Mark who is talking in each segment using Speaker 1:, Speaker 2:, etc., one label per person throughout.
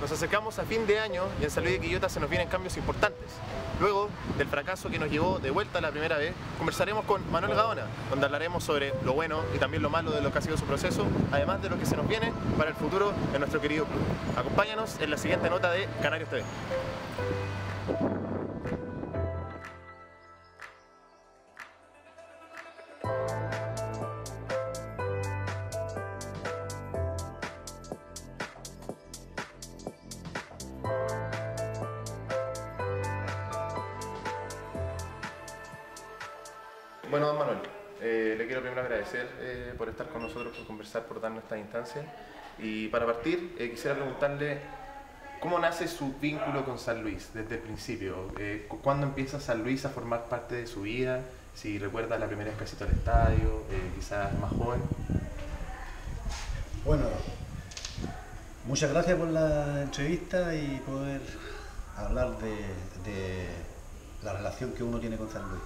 Speaker 1: Nos acercamos a fin de año y en San Luis de Quillota se nos vienen cambios importantes. Luego del fracaso que nos llevó de vuelta la primera vez, conversaremos con Manuel Gaona, donde hablaremos sobre lo bueno y también lo malo de lo que ha sido su proceso, además de lo que se nos viene para el futuro de nuestro querido club. Acompáñanos en la siguiente nota de Canarios TV. Bueno, don Manuel, le quiero primero agradecer por estar con nosotros, por conversar, por darnos esta instancia. Y para partir, quisiera preguntarle cómo nace su vínculo con San Luis desde el principio. ¿Cuándo empieza San Luis a formar parte de su vida? Si recuerda la primera vez que asistió al estadio, quizás más joven.
Speaker 2: Bueno, muchas gracias por la entrevista y poder hablar de la relación que uno tiene con San Luis.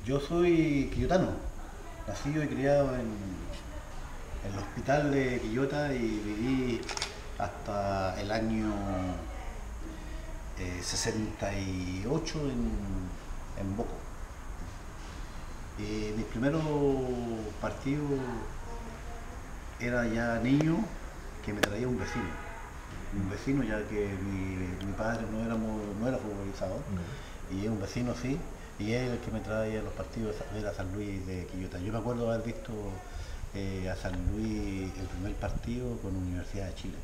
Speaker 2: Yo soy quillotano, nacido y criado en el hospital de Quillota y viví hasta el año 68 en Boco. Mis primeros partidos era ya niño que me traía un vecino ya que mi padre no era futbolizador, y un vecino sí. Y él es el que me traía los partidos de la San Luis de Quillota. Yo me acuerdo haber visto a San Luis el primer partido con Universidad de Chile.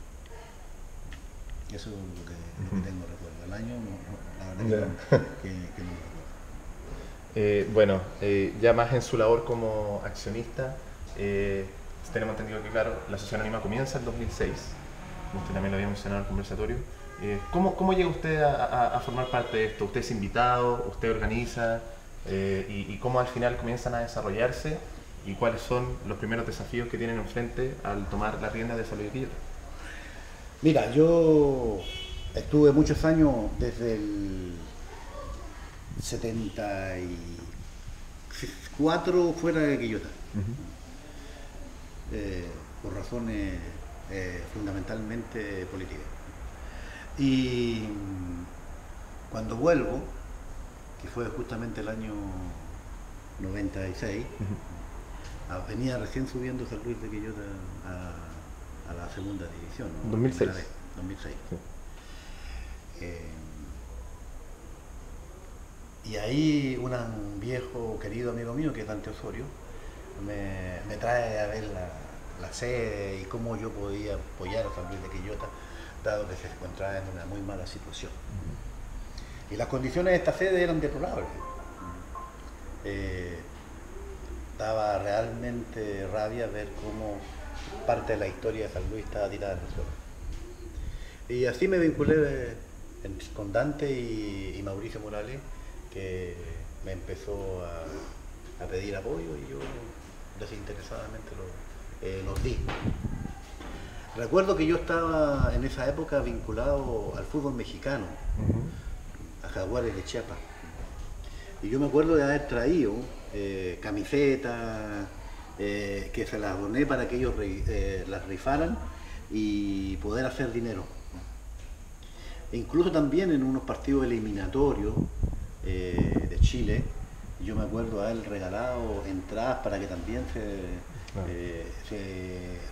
Speaker 2: Eso es lo que tengo recuerdo. El año, la verdad que no recuerdo.
Speaker 1: Bueno, ya más en su labor como accionista, tenemos entendido que, claro, la Asociación Anónima comienza en 2006, como usted también lo había mencionado en el conversatorio. ¿Cómo llega usted a formar parte de esto? ¿Usted es invitado? ¿Usted organiza? ¿Y cómo al final comienzan a desarrollarse? ¿Y cuáles son los primeros desafíos que tienen enfrente al tomar la rienda de San Luis de Quillota?
Speaker 2: Mira, yo estuve muchos años desde el 74 fuera de Quillota, por razones fundamentalmente políticas. Y cuando vuelvo, que fue justamente el año 96, venía recién subiendo San Luis de Quillota a la segunda división, ¿no?
Speaker 1: 2006.
Speaker 2: 2006. Sí. Y ahí un viejo querido amigo mío, que es Dante Osorio, me trae a ver la sede y cómo yo podía apoyar a San Luis de Quillota, dado que se encontraba en una muy mala situación. Y las condiciones de esta sede eran deplorables. Daba realmente rabia ver cómo parte de la historia de San Luis estaba tirada en el suelo. Y así me vinculé con Dante y Mauricio Morales, que me empezó a pedir apoyo y yo desinteresadamente los di. Recuerdo que yo estaba en esa época vinculado al fútbol mexicano, a Jaguares de Chiapas. Y yo me acuerdo de haber traído camisetas que se las doné para que ellos las rifaran y poder hacer dinero. E incluso también en unos partidos eliminatorios de Chile, yo me acuerdo de haber regalado entradas para que también se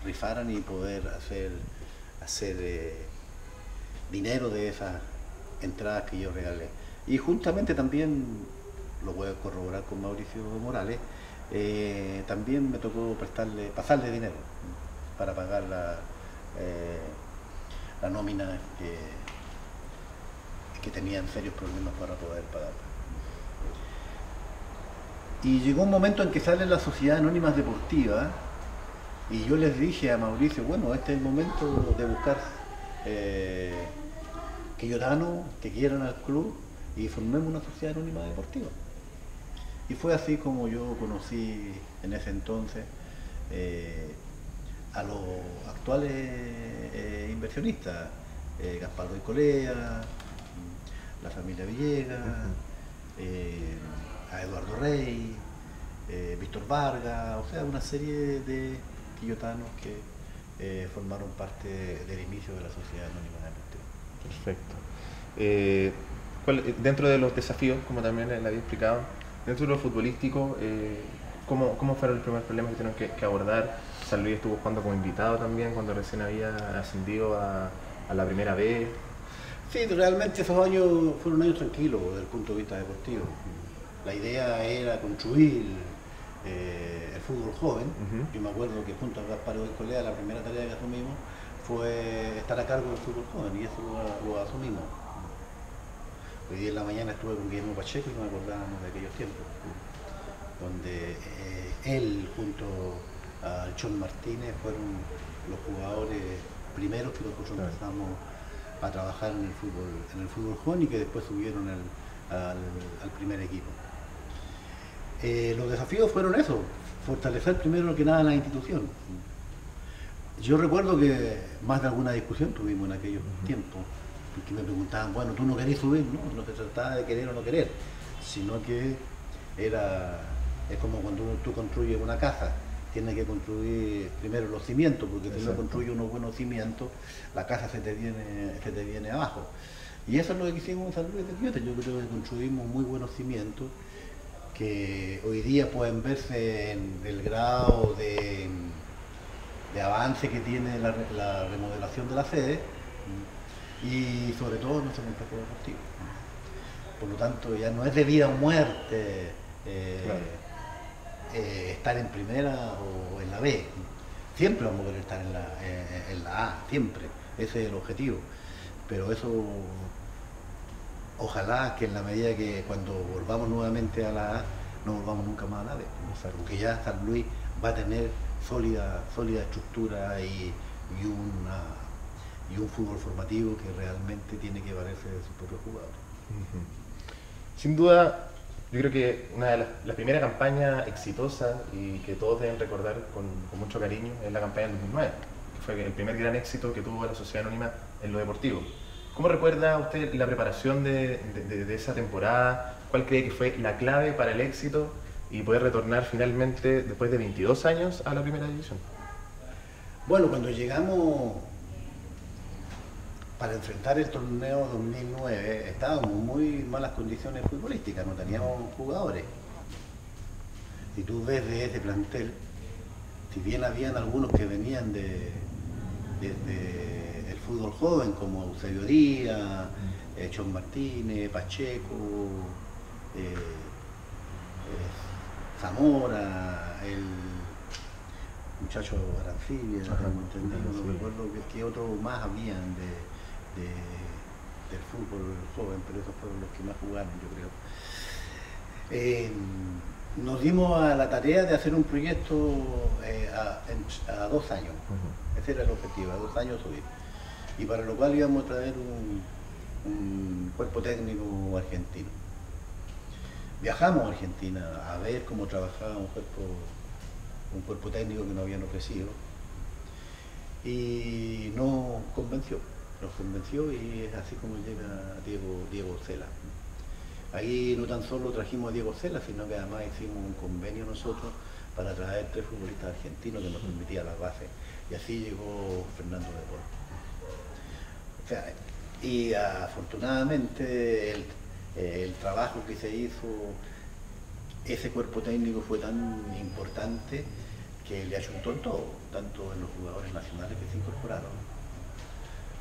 Speaker 2: rifaran y poder hacer dinero de esas entradas que yo regalé. Y justamente también, lo voy a corroborar con Mauricio Morales, también me tocó pasarle dinero para pagar la nómina que tenían serios problemas para poder pagar. Y llegó un momento en que sale la Sociedad Anónima Deportiva y yo les dije a Mauricio, bueno, este es el momento de buscar quillotanos que quieran al club y formemos una Sociedad Anónima Deportiva. Y fue así como yo conocí en ese entonces a los actuales inversionistas, Gaspardo y Colea, la familia Villegas, a Eduardo Rey, Víctor Vargas, o sea, una serie de quillotanos que formaron parte del inicio de la Sociedad Anónima Deportiva.
Speaker 1: Perfecto. Dentro de los desafíos, como también le había explicado, dentro de lo futbolístico, ¿cómo fueron los primeros problemas que tuvieron que abordar? San Luis estuvo jugando como invitado también cuando recién había ascendido a la primera vez.
Speaker 2: Sí, realmente esos años fueron años tranquilos desde el punto de vista deportivo. La idea era construir el fútbol joven. Yo me acuerdo que junto a Gaspar Colea la primera tarea que asumimos fue estar a cargo del fútbol joven y eso lo asumimos. Hoy día en la mañana estuve con Guillermo Pacheco y nos acordábamos de aquellos tiempos, donde él junto a Chon Martínez fueron los jugadores primeros que nosotros empezamos a trabajar en el fútbol joven y que después subieron al primer equipo. Los desafíos fueron eso, fortalecer primero que nada la institución. Yo recuerdo que más de alguna discusión tuvimos en aquellos tiempos, porque me preguntaban, bueno, tú no querés subir, no se trataba de querer o no querer, sino que es como cuando tú construyes una casa, tienes que construir primero los cimientos, porque si no construyes unos buenos cimientos, la casa se te viene abajo. Y eso es lo que hicimos en San Luis de Quillota. Yo creo que construimos muy buenos cimientos que hoy día pueden verse en el grado de avance que tiene la remodelación de la sede y sobre todo nuestro complejo deportivo. Por lo tanto, ya no es de vida o muerte estar en primera o en la B. Siempre vamos a querer estar en la A, siempre. Ese es el objetivo. Pero eso, ojalá que en la medida que cuando volvamos nuevamente a la A, no volvamos nunca más a la B. Porque ya San Luis va a tener sólida estructura y un fútbol formativo que realmente tiene que valerse de sus propios jugadores.
Speaker 1: Sin duda, yo creo que una de las primeras campañas exitosas y que todos deben recordar con mucho cariño es la campaña del 2009, que fue el primer gran éxito que tuvo la Sociedad Anónima en lo deportivo. ¿Cómo recuerda usted la preparación de esa temporada? ¿Cuál cree que fue la clave para el éxito y poder retornar finalmente, después de 22 años, a la primera división?
Speaker 2: Bueno, cuando llegamos para enfrentar el torneo 2009, estábamos en muy malas condiciones futbolísticas, no teníamos jugadores. Si tú ves de ese plantel, si bien habían algunos que venían desde el fútbol joven, como Eusebio Díaz, Chon Martínez, Pacheco, Zamora, el muchacho Arancibia, no recuerdo qué otros más habían del fútbol joven, pero esos fueron los que más jugaron, yo creo. Nos dimos a la tarea de hacer un proyecto a 2 años. Ese era el objetivo, a 2 años subir. Y para lo cual íbamos a traer un cuerpo técnico argentino. Viajamos a Argentina a ver cómo trabajaba un cuerpo técnico que nos habían ofrecido y nos convenció y es así como llega Diego Cela. Ahí no tan solo trajimos a Diego Cela, sino que además hicimos un convenio nosotros para traer 3 futbolistas argentinos que nos permitía las bases, y así llegó Fernando de Paul. O sea, y afortunadamente el trabajo que se hizo, ese cuerpo técnico fue tan importante que le ayuntó en todo, tanto en los jugadores nacionales que se incorporaron,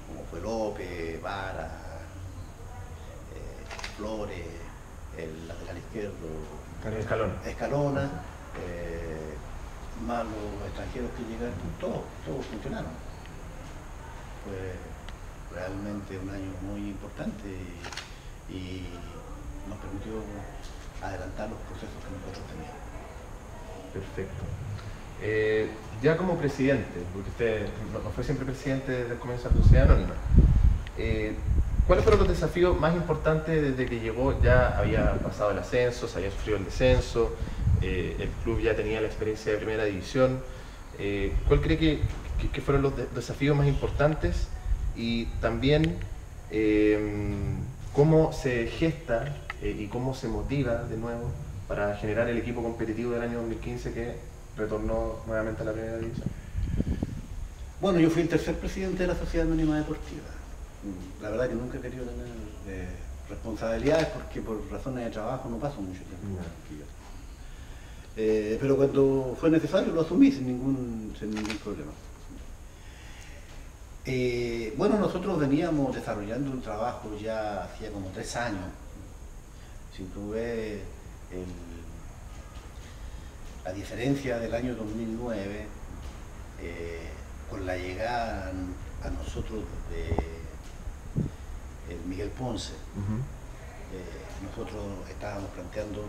Speaker 2: como fue López, Vara, Flores, el lateral izquierdo, Escalona, más los extranjeros que llegaron, todos funcionaron. Fue realmente un año muy importante y nos permitió adelantar los procesos que nosotros teníamos.
Speaker 1: Perfecto. Ya como presidente, porque usted no fue siempre presidente desde el comienzo de la Sociedad Anónima, ¿cuáles fueron los desafíos más importantes desde que llegó? Ya había pasado el ascenso, se había sufrido el descenso, el club ya tenía la experiencia de primera división. ¿Cuál cree que fueron los desafíos más importantes? Y también, ¿cómo se gesta y cómo se motiva de nuevo para generar el equipo competitivo del año 2015 que retornó nuevamente a la primera división?
Speaker 2: Bueno, yo fui el tercer presidente de la Sociedad Anónima Deportiva. La verdad que nunca he querido tener responsabilidades porque por razones de trabajo no paso mucho tiempo aquí. Pero cuando fue necesario lo asumí sin ningún problema. Bueno, nosotros veníamos desarrollando un trabajo ya hacía como 3 años. Si tú ves la diferencia del año 2009, con la llegada a nosotros de Miguel Ponce, nosotros estábamos planteando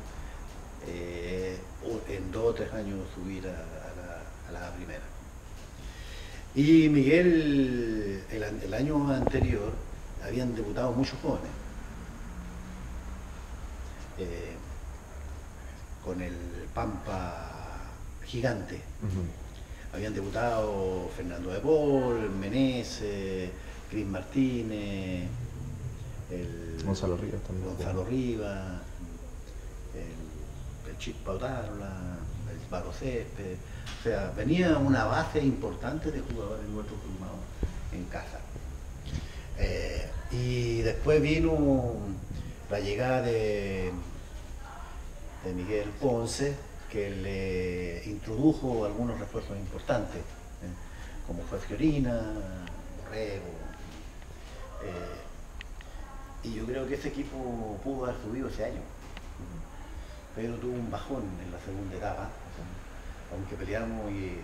Speaker 2: en 2 o 3 años subir a la primera. Y Miguel, el año anterior, habían debutado muchos jóvenes. Con el Pampa Gigante. Habían debutado Fernando de Paul, Meneses, Cris Martínez,
Speaker 1: Gonzalo Rivas también.
Speaker 2: Gonzalo Rivas, el Chispa Otárola, el Barro Césped. O sea, venía una base importante de jugadores nuestros formados en casa. Y después vino la llegada de Miguel Ponce, que le introdujo algunos refuerzos importantes, como fue Fiorina, Borrego. Y yo creo que ese equipo pudo haber subido ese año, pero tuvo un bajón en la segunda etapa, aunque peleamos y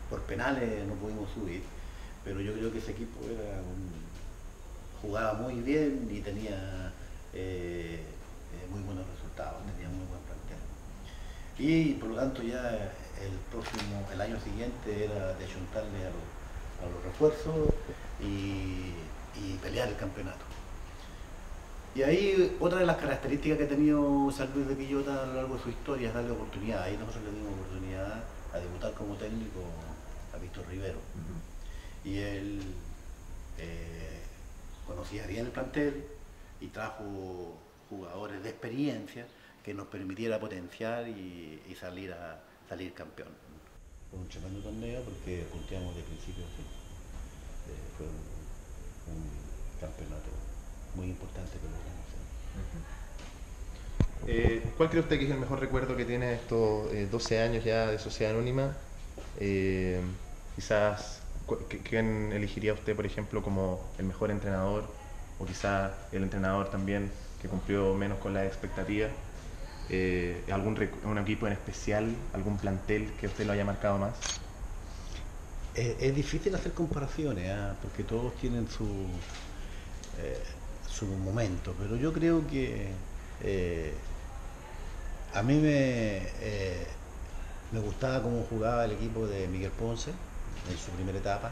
Speaker 2: por penales no pudimos subir, pero yo creo que ese equipo jugaba muy bien y tenía muy buenos resultados, tenía muy buen plantel. Y por lo tanto ya el año siguiente era de ayuntarle a los refuerzos y pelear el campeonato. Y ahí otra de las características que ha tenido San Luis de Quillota a lo largo de su historia es darle oportunidad. Ahí nosotros le dimos oportunidad a debutar como técnico a Víctor Rivero. Y él conocía bien el plantel y trajo jugadores de experiencia que nos permitiera potenciar y salir campeón. Fue un tremendo torneo porque punteamos de principio a fin. Fue un campeonato muy importante que logramos.
Speaker 1: ¿Cuál cree usted que es el mejor recuerdo que tiene estos 12 años ya de Sociedad Anónima? Quizás, ¿quién elegiría usted, por ejemplo, como el mejor entrenador? O quizás el entrenador también que cumplió menos con las expectativas. ¿Un equipo en especial, algún plantel que usted lo haya marcado más?
Speaker 2: Es difícil hacer comparaciones, porque todos tienen su momento, pero yo creo que a mí me gustaba cómo jugaba el equipo de Miguel Ponce en su primera etapa.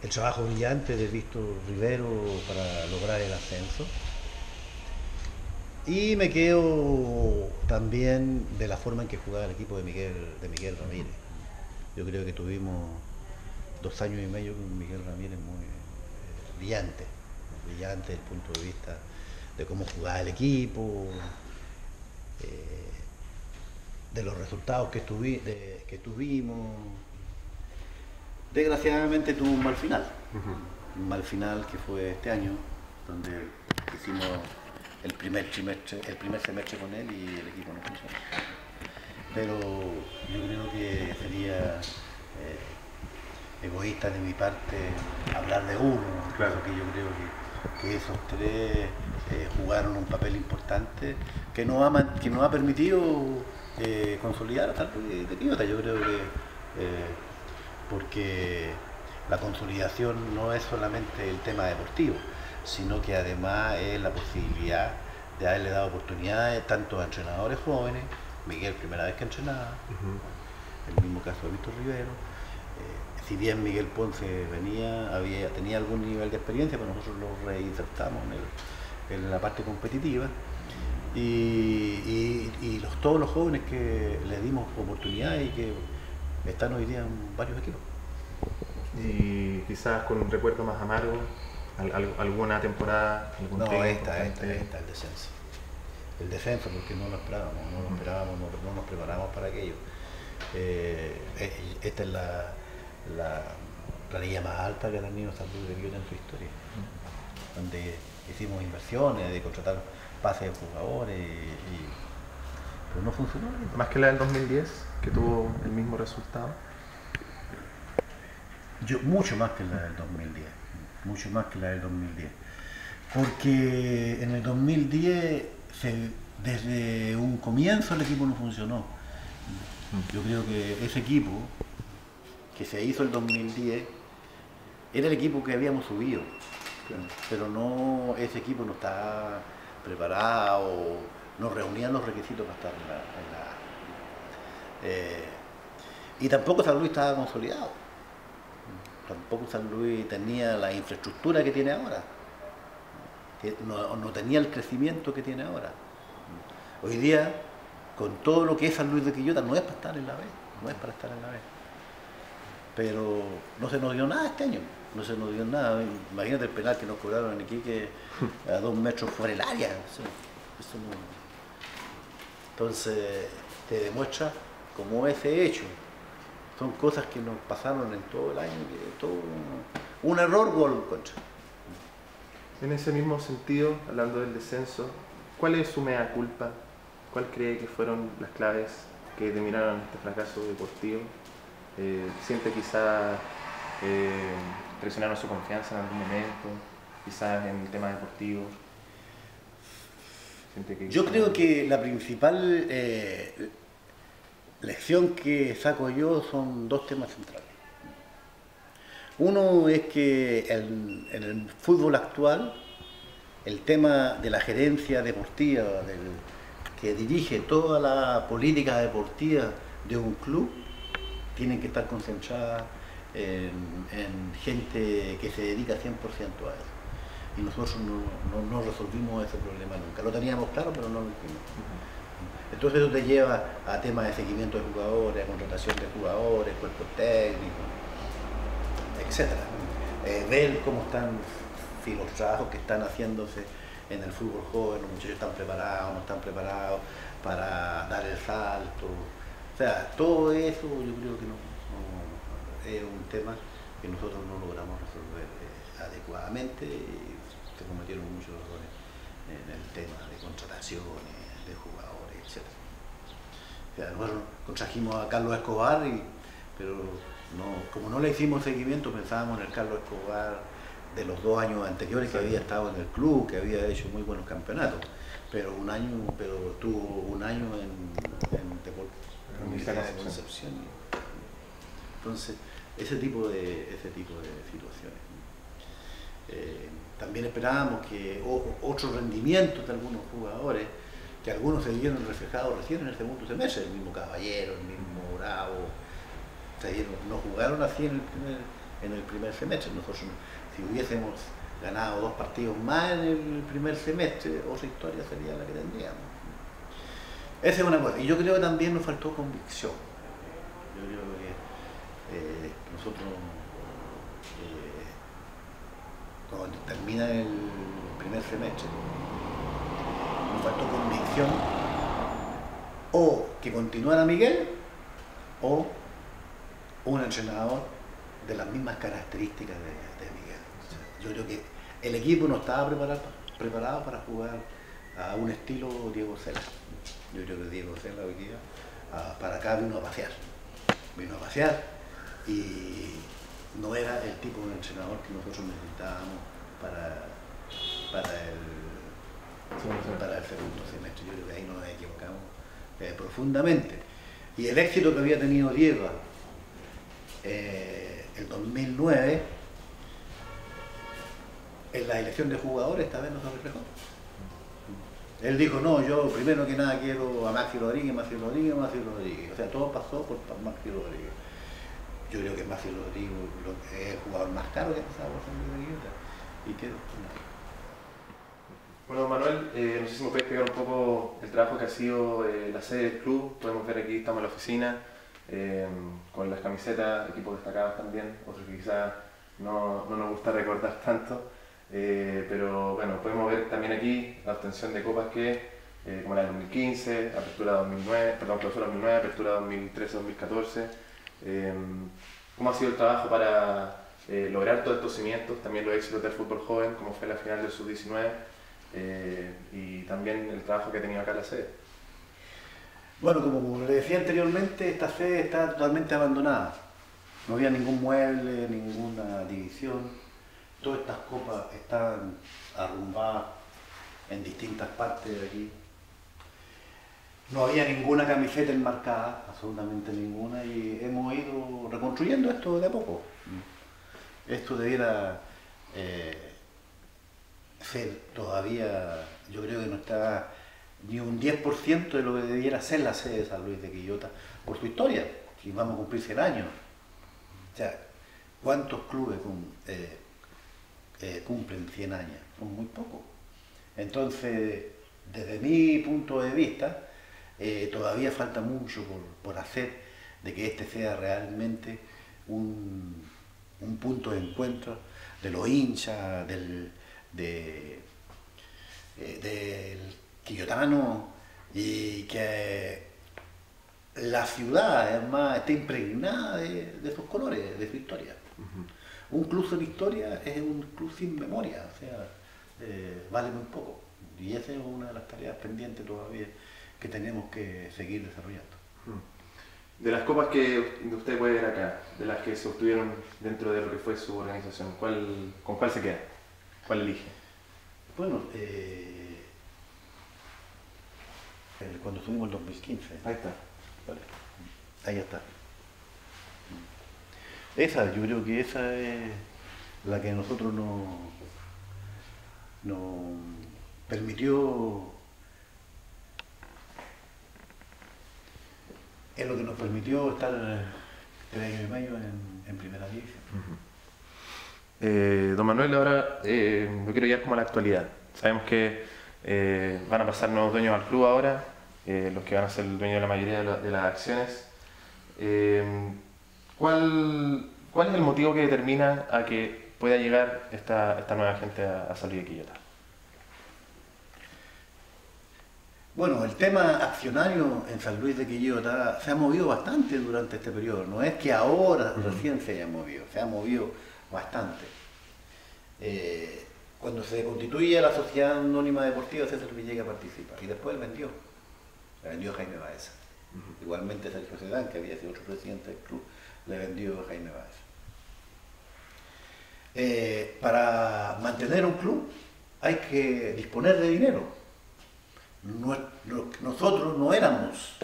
Speaker 2: El trabajo brillante de Víctor Rivero para lograr el ascenso. Y me quedo también de la forma en que jugaba el equipo de Miguel Ramírez. Yo creo que tuvimos 2 años y medio con Miguel Ramírez muy brillante desde el punto de vista de cómo jugaba el equipo, de los resultados que tuvimos. Desgraciadamente tuvo un mal final, que fue este año, donde hicimos el primer semestre con él y el equipo no funcionó. Pero yo creo que sería egoísta de mi parte hablar de uno, claro, porque yo creo que esos 3 jugaron un papel importante que nos ha permitido consolidar a San Luis de Quillota. Yo creo que porque la consolidación no es solamente el tema deportivo, sino que además es la posibilidad de haberle dado oportunidades tanto a entrenadores jóvenes, Miguel primera vez que entrenaba, el mismo caso de Víctor Rivero. Si bien Miguel Ponce tenía algún nivel de experiencia, pero nosotros lo reinsertamos en la parte competitiva y todos los jóvenes que le dimos oportunidades y que están hoy día en varios equipos.
Speaker 1: Y quizás con un recuerdo más amargo, alguna temporada,
Speaker 2: esta, el descenso. El descenso, porque no lo esperábamos, no nos preparamos para aquello. Esta es la planilla más alta que ha tenido San Luis de Quillota en su historia, donde hicimos inversiones de contratar pases de jugadores, pero no funcionó.
Speaker 1: Más que la del 2010, que tuvo el mismo resultado.
Speaker 2: Mucho más que la del 2010, mucho más que la del 2010, porque en el 2010 desde un comienzo el equipo no funcionó. Yo creo que ese equipo que se hizo el 2010 era el equipo que habíamos subido, pero no, ese equipo no estaba preparado, no reunía los requisitos para estar y tampoco San Luis estaba consolidado, tampoco San Luis tenía la infraestructura que tiene ahora, no tenía el crecimiento que tiene ahora. Hoy día, con todo lo que es San Luis de Quillota, no es para estar en la B, no es para estar en la B. Pero no se nos dio nada este año, no se nos dio nada. Imagínate el penal que nos cobraron en Iquique a 2 metros fuera del área. Eso no. Entonces, te demuestra cómo ese hecho. Son cosas que nos pasaron en todo el año, que todo un error, gol en contra.
Speaker 1: En ese mismo sentido, hablando del descenso, ¿cuál es su mea culpa? ¿Cuál cree que fueron las claves que determinaron este fracaso deportivo? ¿Siente quizás traicionaron su confianza en algún momento? Quizás en el tema deportivo.
Speaker 2: Yo creo que la principal lección que saco yo son 2 temas centrales. Uno es que en el fútbol actual, el tema de la gerencia deportiva, que dirige toda la política deportiva de un club, tienen que estar concentradas en gente que se dedica 100% a eso. Y nosotros no resolvimos ese problema nunca. Lo teníamos claro, pero no lo hicimos. Entonces eso te lleva a temas de seguimiento de jugadores, a contratación de jugadores, cuerpos técnicos, etc. Ver cómo están los trabajos que están haciéndose en el fútbol joven, los muchachos están preparados, no están preparados para dar el salto. O sea, todo eso yo creo que no es un tema que nosotros no logramos resolver adecuadamente, y se cometieron muchos errores en el tema de contrataciones, de jugadores, etc. O sea, nosotros contrajimos a Carlos Escobar, pero como no le hicimos seguimiento, pensábamos en el Carlos Escobar de los 2 años anteriores, que había estado en el club, que había hecho muy buenos campeonatos, pero tuvo un año en Concepción. Entonces, ese tipo de situaciones. También esperábamos que otros rendimientos de algunos jugadores, que algunos se vieron reflejados recién en el segundo semestre, el mismo Caballero, el mismo Bravo, no jugaron así en el primer semestre. Nosotros, si hubiésemos ganado 2 partidos más en el primer semestre, otra historia sería la que tendríamos. Esa es una cosa. Y yo creo que también nos faltó convicción. Yo creo que nosotros, cuando termina el primer semestre, nos faltó convicción, o que continuara Miguel, o un entrenador de las mismas características de Miguel. O sea, yo creo que el equipo no estaba preparado para jugar a un estilo Diego Cela. Yo creo que Diego Cela hoy día para acá vino a pasear y no era el tipo de entrenador que nosotros necesitábamos para el segundo semestre. Yo creo que ahí nos equivocamos profundamente. Y el éxito que había tenido Diego el 2009 en la elección de jugadores, esta vez no se reflejó. Él dijo, no, yo primero que nada quiero a Maxi Rodríguez. O sea, todo pasó por Maxi Rodríguez. Yo creo que Maxi Rodríguez es el jugador más caro que ha pasado por San Luis de Quillota. Y quedó.
Speaker 1: Bueno, Manuel, no sé si me puedes explicar un poco el trabajo que ha sido la sede del club. Podemos ver aquí, estamos en la oficina, con las camisetas, equipos destacados también, otros que quizás no nos gusta recordar tanto. Pero bueno, podemos ver también aquí la obtención de copas que como la del 2015, apertura 2009, perdón, clausura 2009, apertura 2013-2014. ¿Cómo ha sido el trabajo para lograr todos estos cimientos, también los éxitos del fútbol joven, como fue la final del Sub-19, y también el trabajo que ha tenido acá la sede?
Speaker 2: Bueno, como le decía anteriormente, esta sede está totalmente abandonada. No había ningún mueble, ninguna división. Todas estas copas están arrumbadas en distintas partes de aquí. No había ninguna camiseta enmarcada, absolutamente ninguna, y hemos ido reconstruyendo esto de a poco. Esto debiera ser todavía, yo creo que no está ni un 10% de lo que debiera ser la sede de San Luis de Quillota, por su historia, si vamos a cumplir 100 años. O sea, ¿cuántos clubes cumplen 100 años? Son muy pocos. Entonces, desde mi punto de vista, todavía falta mucho por hacer de que este sea realmente un punto de encuentro de los hinchas, del quillotano, y que la ciudad además está impregnada de sus colores, de su historia. Un club sin historia es un club sin memoria, o sea, vale muy poco. Y esa es una de las tareas pendientes todavía que tenemos que seguir desarrollando.
Speaker 1: De las copas que usted puede ver acá, de las que se obtuvieron dentro de lo que fue su organización, ¿con cuál se queda? ¿Cuál elige?
Speaker 2: Bueno, cuando subimos el 2015.
Speaker 1: Ahí está.
Speaker 2: Vale. Ahí está. Esa, yo creo que esa es la que a nosotros nos permitió, es lo que nos permitió estar 3 años y medio en primera división.
Speaker 1: Don Manuel, ahora lo quiero llevar como a la actualidad. Sabemos que van a pasar nuevos dueños al club ahora, los que van a ser el dueño de la mayoría de las acciones. ¿Cuál es el motivo que determina a que pueda llegar esta nueva gente a San Luis de Quillota?
Speaker 2: Bueno, el tema accionario en San Luis de Quillota se ha movido bastante durante este periodo. No es que ahora recién se haya movido, se ha movido bastante. Cuando se constituye la Sociedad Anónima Deportiva, César Villegas participa y después vendió. Le vendió a Jaime Baeza. Igualmente Sergio Sedán, que había sido otro presidente del club, le vendió a Jaime Baeza. Para mantener un club hay que disponer de dinero. Nosotros no éramos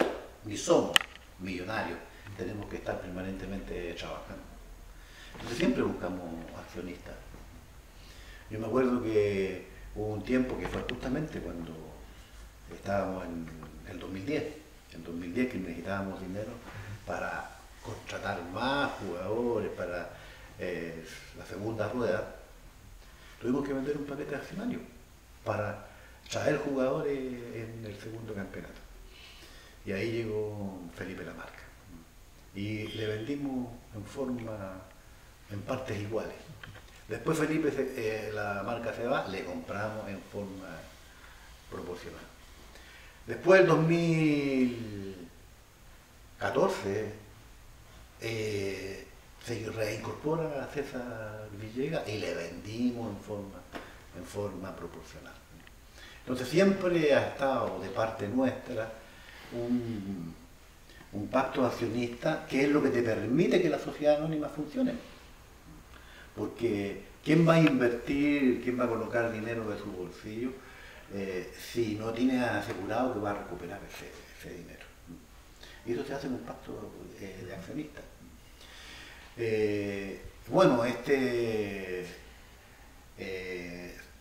Speaker 2: ni somos millonarios, tenemos que estar permanentemente trabajando. Entonces siempre buscamos accionistas. Yo me acuerdo que hubo un tiempo que fue justamente cuando estábamos en el 2010, que necesitábamos dinero para contratar más jugadores, para la segunda rueda. Tuvimos que vender un paquete accionario para traer jugadores en el segundo campeonato. Y ahí llegó Felipe Lamarca. Y le vendimos en partes iguales. Después Felipe Lamarca se va, le compramos en forma proporcional. Después del 2014 se reincorpora a César Villegas y le vendimos en forma proporcional. Entonces siempre ha estado de parte nuestra un pacto accionista, que es lo que te permite que la sociedad anónima funcione. Porque ¿quién va a invertir, quién va a colocar dinero de su bolsillo si no tiene asegurado que va a recuperar ese dinero? Y eso se hace en un pacto de accionistas. Bueno,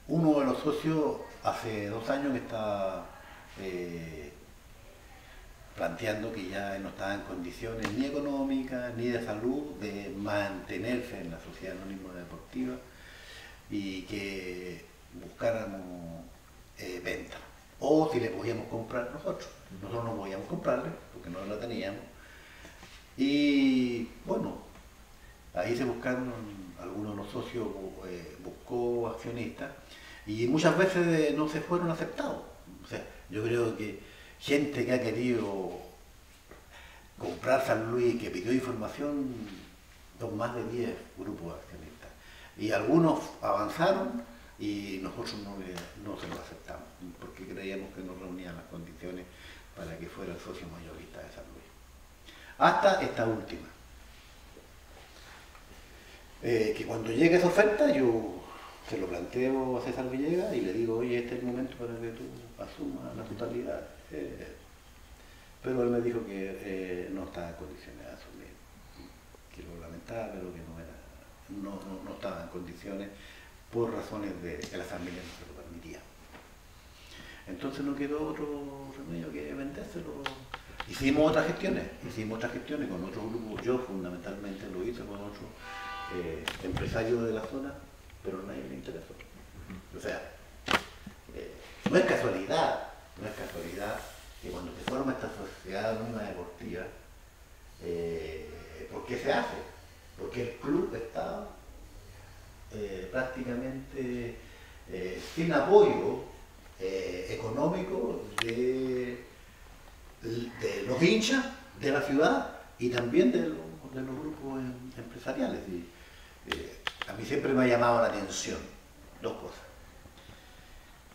Speaker 2: uno de los socios hace 2 años que está planteando que ya no estaba en condiciones ni económicas ni de salud de mantenerse en la Sociedad Anónima Deportiva y que buscáramos venta. O si le podíamos comprar nosotros. Nosotros no podíamos comprarle porque no la teníamos. Y bueno, ahí se buscaron, algunos de los socios buscó accionistas y muchas veces no se fueron aceptados. O sea, yo creo que gente que ha querido comprar San Luis, que pidió información, son más de 10 grupos accionistas. Y algunos avanzaron y nosotros no se lo aceptamos, porque creíamos que no reunían las condiciones para que fuera el socio mayorista de San Luis. Hasta esta última. Que cuando llegue esa oferta yo se lo planteo a César Villegas y le digo, oye, este es el momento para que tú asumas la totalidad. Pero él me dijo que no estaba en condiciones de asumir, que lo lamentaba, pero que no estaba en condiciones por razones de que la familia no se lo permitía. Entonces no quedó otro remedio que vendérselo. Hicimos otras gestiones con otros grupos. Yo fundamentalmente lo hice con otros empresarios de la zona, pero a nadie le interesó. O sea, no es casualidad que cuando se forma esta sociedad anónima deportiva, ¿por qué se hace? Porque el club está prácticamente sin apoyo económico de los hinchas de la ciudad y también de los grupos empresariales. A mí siempre me ha llamado la atención dos cosas.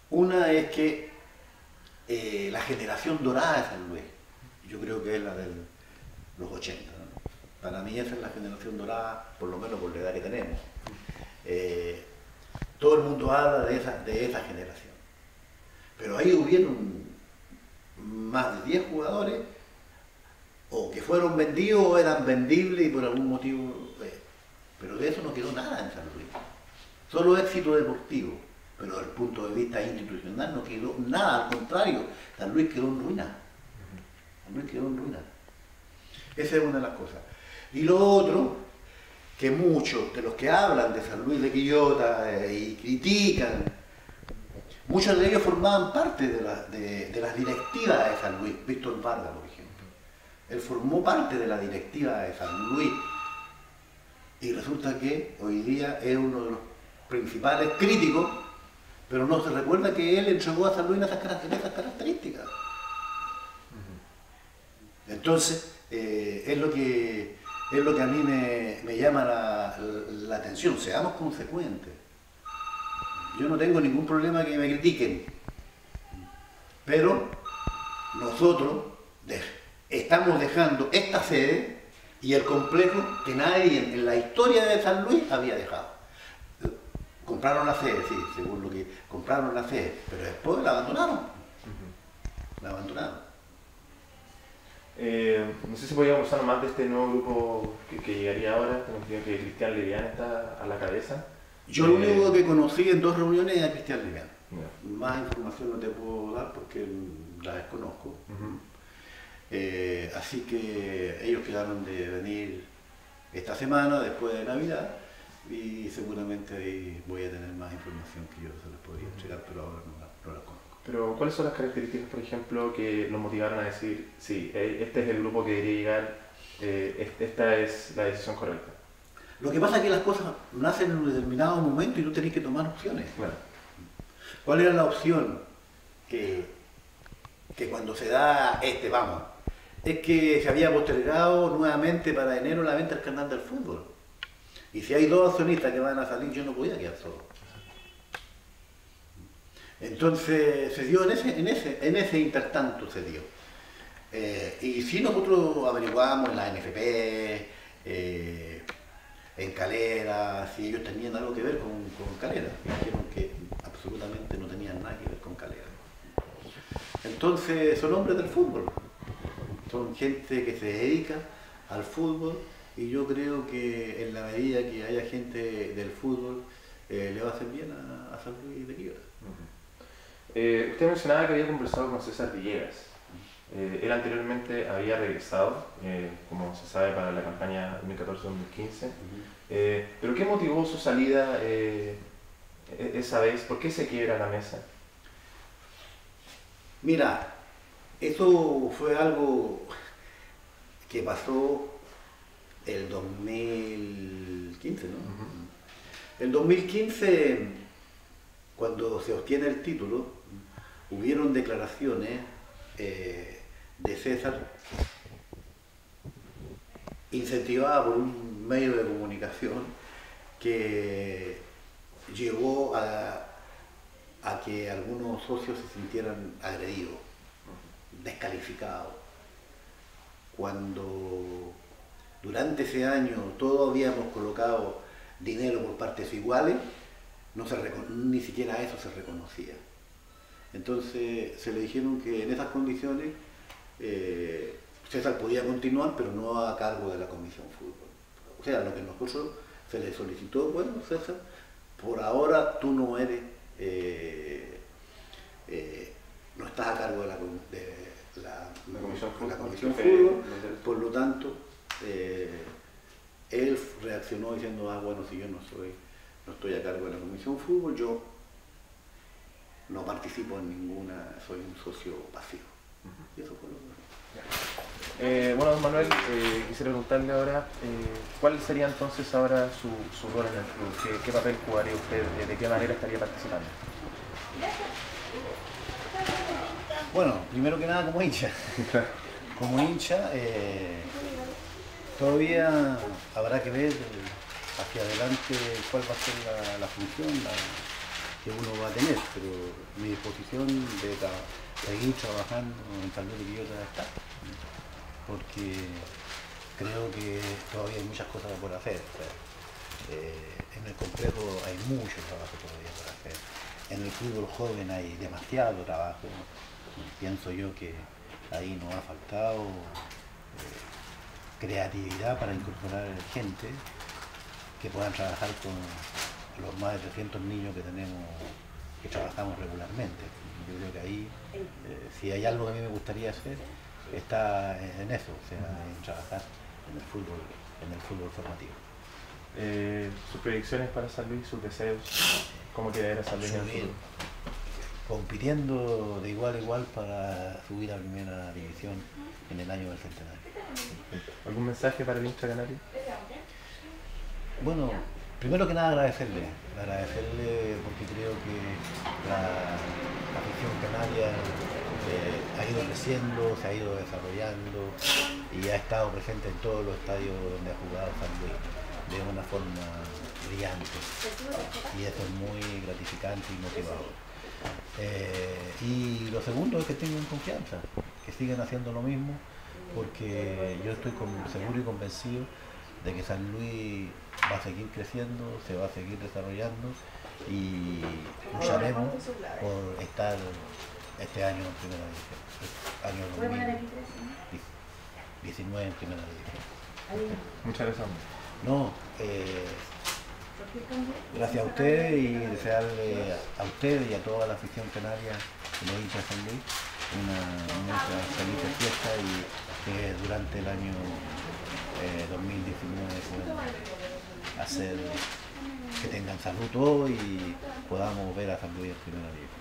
Speaker 2: Una es que la generación dorada de San Luis, yo creo que es la de los 80, ¿no? Para mí esa es la generación dorada, por lo menos por la edad que tenemos. Todo el mundo habla de esa generación. Pero ahí hubieron más de 10 jugadores o que fueron vendidos o eran vendibles y por algún motivo... pero de eso no quedó nada en San Luis. Solo éxito deportivo. Pero desde el punto de vista institucional no quedó nada, al contrario, San Luis quedó en ruina. San Luis quedó en ruina. Esa es una de las cosas. Y lo otro, que muchos de los que hablan de San Luis de Quillota y critican, muchos de ellos formaban parte de las directivas de San Luis. Víctor Vargas, por ejemplo. Él formó parte de la directiva de San Luis y resulta que hoy día es uno de los principales críticos, pero no se recuerda que él entregó a San Luis esas características. Entonces, es lo que a mí me llama la atención. Seamos consecuentes. Yo no tengo ningún problema que me critiquen, pero nosotros estamos dejando esta sede y el complejo que nadie en la historia de San Luis había dejado. Compraron la sede, sí, según lo que compraron la sede, pero después la abandonaron. La abandonaron.
Speaker 1: No sé si podíamos conversar más de este nuevo grupo que llegaría ahora. Tengo entendido que Cristian Levián está a la cabeza.
Speaker 2: Yo lo único que conocí en 2 reuniones es a Cristian Levián.
Speaker 1: Yeah.
Speaker 2: Más información no te puedo dar porque la desconozco. Así que ellos quedaron de venir esta semana, después de Navidad, y seguramente ahí voy a tener más información que yo se les podría entregar, pero ahora no la conozco.
Speaker 1: Pero ¿cuáles son las características, por ejemplo, que los motivaron a decir, sí, este es el grupo que debería llegar, esta es la decisión correcta?
Speaker 2: Lo que pasa es que las cosas nacen en un determinado momento y tú tenés que tomar opciones.
Speaker 1: Bueno.
Speaker 2: ¿Cuál era la opción que cuando se da vamos? Es que se había postergado nuevamente para enero la venta del canal del fútbol. Y si hay 2 accionistas que van a salir, yo no podía quedar solo. Entonces se dio en ese intertanto se dio. Y si nosotros averiguamos en la NFP, en Calera, si ellos tenían algo que ver con Calera, dijeron que absolutamente no tenían nada que ver con Calera. Entonces son hombres del fútbol, son gente que se dedica al fútbol y yo creo que en la medida que haya gente del fútbol le va a hacer bien a San Luis de Quillota.
Speaker 1: Usted mencionaba que había conversado con César Villegas. Él anteriormente había regresado, como se sabe, para la campaña 2014-2015. ¿Pero qué motivó su salida esa vez? ¿Por qué se quiebra la mesa?
Speaker 2: Mira, eso fue algo que pasó el 2015, ¿no? El 2015, cuando se obtiene el título, hubieron declaraciones de César incentivada por un medio de comunicación que llevó a que algunos socios se sintieran agredidos, descalificados, cuando durante ese año todos habíamos colocado dinero por partes iguales, ni siquiera eso se reconocía. Entonces se le dijeron que en esas condiciones César podía continuar, pero no a cargo de la Comisión Fútbol. O sea, lo que nosotros se le solicitó, bueno, César, por ahora tú no eres, no estás a cargo de la Comisión Fútbol, por lo tanto, él reaccionó diciendo, bueno, si yo no estoy a cargo de la Comisión Fútbol, yo no participo en ninguna, soy un socio pasivo. Y eso fue lo que...
Speaker 1: bueno, don Manuel, quisiera preguntarle ahora, ¿cuál sería entonces ahora su rol en el club? ¿Qué papel jugaría usted? ¿De qué manera estaría participando?
Speaker 2: Bueno, primero que nada como hincha. Como hincha, todavía habrá que ver hacia adelante cuál va a ser la función que uno va a tener, pero mi disposición de seguir trabajando en San Luis de Quillota está, porque creo que todavía hay muchas cosas por hacer. O sea, en el complejo hay mucho trabajo todavía por hacer. En el fútbol joven hay demasiado trabajo. Pienso yo que ahí nos ha faltado creatividad para incorporar gente que puedan trabajar con los más de 300 niños que tenemos, que trabajamos regularmente. Yo creo que ahí, si hay algo que a mí me gustaría hacer, está en eso, o sea, en trabajar en el fútbol formativo.
Speaker 1: ¿Sus predicciones para San Luis, sus deseos? ¿Cómo quedaría San Luis en el futuro?
Speaker 2: Compitiendo de igual a igual para subir a primera división en el año del centenario.
Speaker 1: ¿Algún mensaje para el hincha canario?
Speaker 2: Bueno, primero que nada agradecerle porque creo que la afición canaria ha ido creciendo, se ha ido desarrollando y ha estado presente en todos los estadios donde ha jugado San Luis de una forma brillante, y eso es muy gratificante y motivador. Y lo segundo es que tengan confianza, que sigan haciendo lo mismo, porque yo estoy seguro y convencido de que San Luis va a seguir creciendo, se va a seguir desarrollando y lucharemos por estar este año en primera división, año 2019 en primera división.
Speaker 1: Muchas gracias.
Speaker 2: No, gracias a ustedes y desearle a ustedes y a toda la afición canaria y los hinchas de San Luis una feliz fiesta y que durante el año 2019 puedan hacer que tengan salud todos y podamos ver a San Luis en primera división.